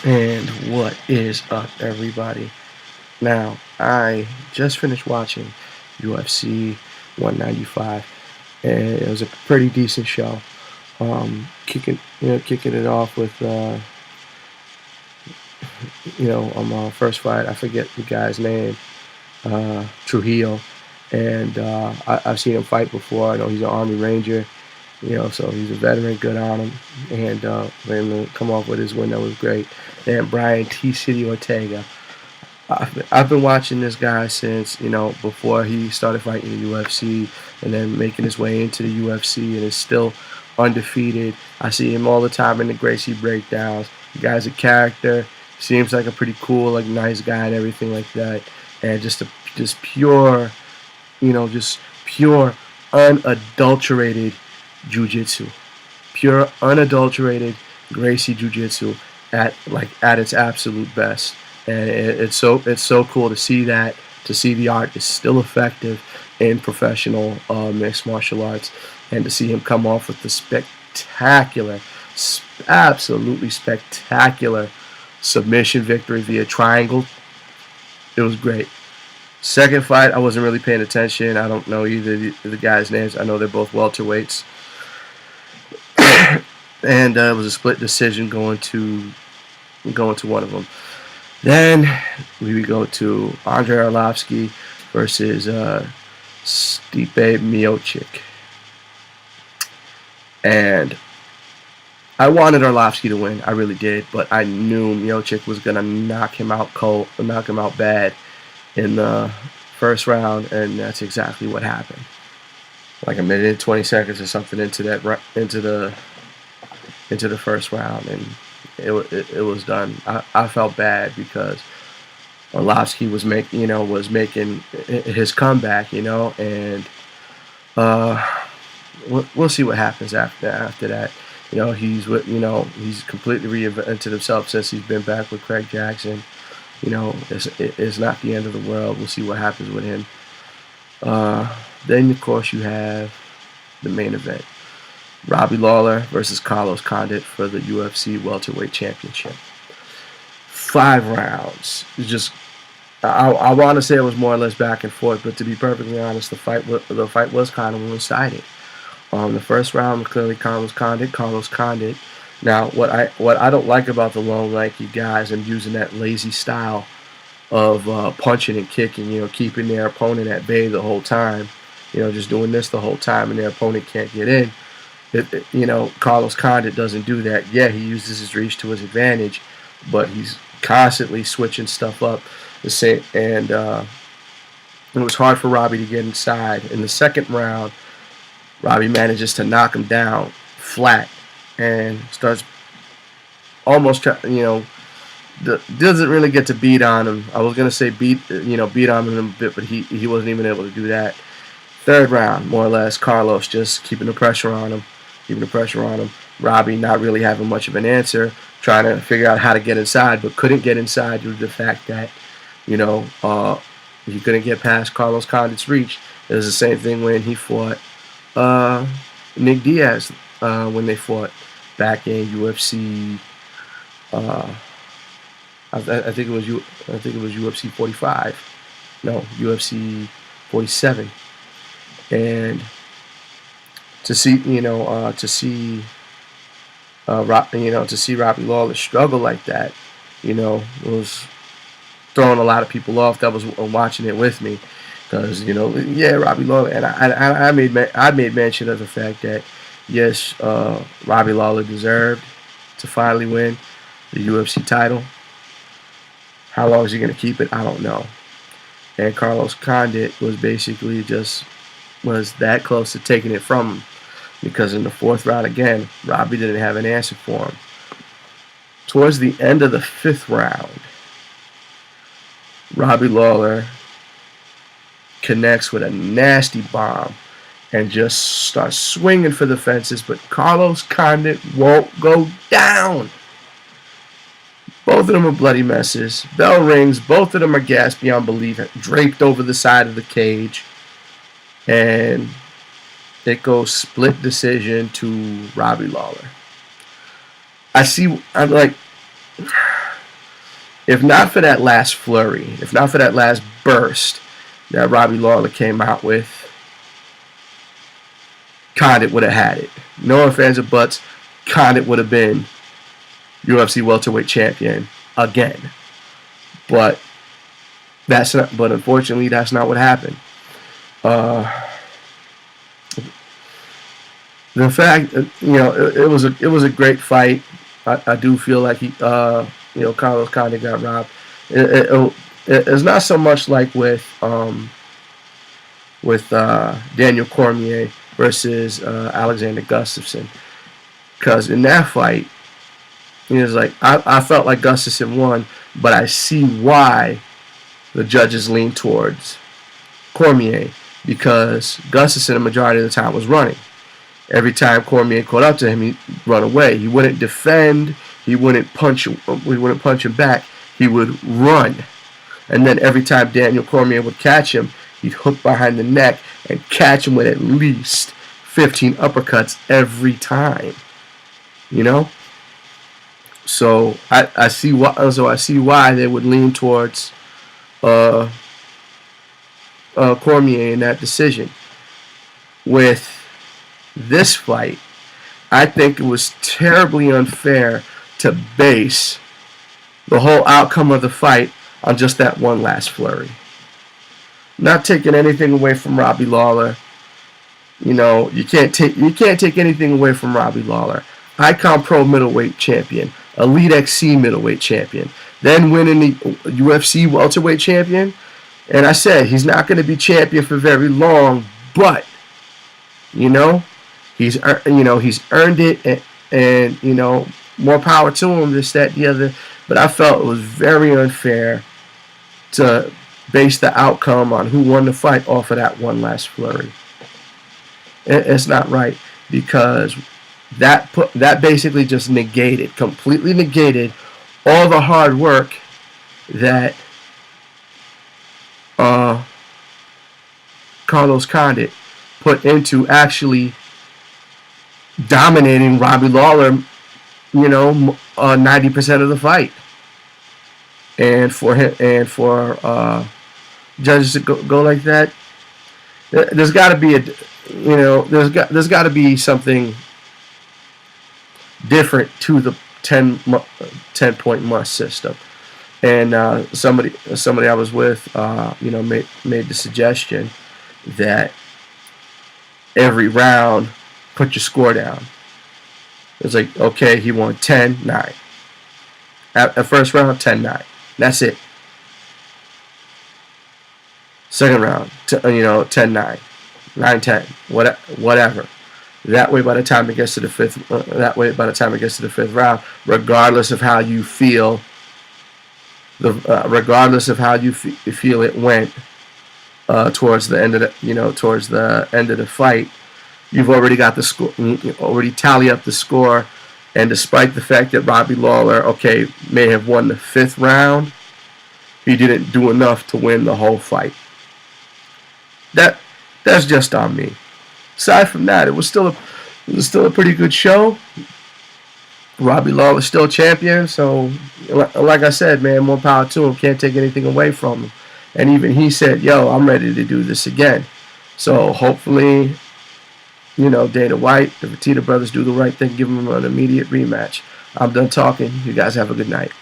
And what is up, everybody? Now, I just finished watching UFC 195, and it was a pretty decent show. Kicking it off with, first fight. I forget the guy's name, Trujillo, and I've seen him fight before. I know he's an Army Ranger, so he's a veteran, good on him. And for him to come off with his win, that was great. And Brian T. City Ortega. I've been watching this guy since, before he started fighting the UFC and then making his way into the UFC and is still undefeated. I see him all the time in the Gracie breakdowns. The guy's a character. Seems like a pretty cool, like nice guy and everything like that. And just pure, just pure, unadulterated jujitsu. Pure, unadulterated Gracie jujitsu at its absolute best. And it's so cool to see that, to see the art is still effective in professional mixed martial arts, and to see him come off with the spectacular, absolutely spectacular submission victory via triangle. It was great. Second fight, I wasn't really paying attention. I don't know either the guys' names. I know they're both welterweights, and it was a split decision going to one of them. Then we go to Andrei Arlovsky versus Stipe Miocic. And I wanted Arlovsky to win. I really did. But I knew Miocic was going to knock him out cold, knock him out bad in the first round. And that's exactly what happened. Like a minute and 20 seconds or something into the first round. And it was done. I felt bad because Arlovsky was making his comeback, and we'll see what happens after that. He's completely reinvented himself since he's been back with Craig Jackson. It's not the end of the world. We'll see what happens with him. Then of course you have the main event. Robbie Lawler versus Carlos Condit for the UFC welterweight championship. 5 rounds. Just I want to say it was more or less back and forth, but to be perfectly honest, the fight was kind of one-sided. The first round was clearly Carlos Condit. Now, what I don't like about the lone lanky guys and using that lazy style of punching and kicking, keeping their opponent at bay the whole time, just doing this the whole time, and their opponent can't get in. Carlos Condit doesn't do that. Yeah, he uses his reach to his advantage, but he's constantly switching stuff up. And it was hard for Robbie to get inside. In the second round, Robbie manages to knock him down flat and starts almost, doesn't really get to beat on him. I was gonna say beat on him a bit, but he wasn't even able to do that. Third round, more or less, Carlos just keeping the pressure on him. Robbie not really having much of an answer, trying to figure out how to get inside, but couldn't get inside due to the fact that, he couldn't get past Carlos Condit's reach. It was the same thing when he fought Nick Diaz when they fought back in UFC. I think it was UFC 45. No, UFC 47. And to see Robbie Lawler struggle like that, was throwing a lot of people off that was watching it with me, because Robbie Lawler, and I made mention of the fact that yes, Robbie Lawler deserved to finally win the UFC title. How long is he going to keep it? I don't know. And Carlos Condit was basically was that close to taking it from him, because in the fourth round again, Robbie didn't have an answer for him. Towards the end of the fifth round, Robbie Lawler connects with a nasty bomb and just starts swinging for the fences, but Carlos Condit won't go down. Both of them are bloody messes. Bell rings. Both of them are gassed beyond belief, draped over the side of the cage. And it goes split decision to Robbie Lawler. I'm like, if not for that last flurry, if not for that last burst that Robbie Lawler came out with, Condit would have had it. No offense or buts, Condit would have been UFC welterweight champion again. But unfortunately, that's not what happened. The fact, it was a great fight. I do feel like Carlos Condit got robbed. It's not so much like with Daniel Cormier versus Alexander Gustafsson, because in that fight, it's like I felt like Gustafsson won, but I see why the judges lean towards Cormier, because Gustafsson the majority of the time was running. Every time Cormier caught up to him, he'd run away. He wouldn't defend. He wouldn't punch him back. He would run. And then every time Daniel Cormier would catch him, he'd hook behind the neck and catch him with at least 15 uppercuts every time. So I see why they would lean towards Cormier in that decision. With this fight, I think it was terribly unfair to base the whole outcome of the fight on just that one last flurry. Not taking anything away from Robbie Lawler. You can't take anything away from Robbie Lawler. Icon Pro middleweight champion, Elite XC middleweight champion, then winning the UFC welterweight champion. And I said he's not going to be champion for very long, but he's earned it, and more power to him. This, that, the other. But I felt it was very unfair to base the outcome on who won the fight off of that one last flurry. It's not right, because that basically just completely negated all the hard work that Carlos Condit put into actually dominating Robbie Lawler, 90% of the fight. And for judges to go like that, there's got to be there's got to be something different to the 10-point must system. And somebody I was with, made the suggestion that every round, put your score down. It's like, okay, he won 10-9. At first round, 10-9. That's it. Second round, 10-9, 9-10, whatever. That way, by the time it gets to the fifth round, regardless of how you feel, regardless of how you feel it went towards the end of the fight, you've already got the score. You already tally up the score, and despite the fact that Robbie Lawler, may have won the fifth round, he didn't do enough to win the whole fight. That's just on me. Aside from that, it was still a pretty good show. Robbie Lawler's still champion, so like I said, man, more power to him. Can't take anything away from him. And even he said, "Yo, I'm ready to do this again." So hopefully, Dana White, the Fertitta brothers do the right thing, give him an immediate rematch. I'm done talking. You guys have a good night.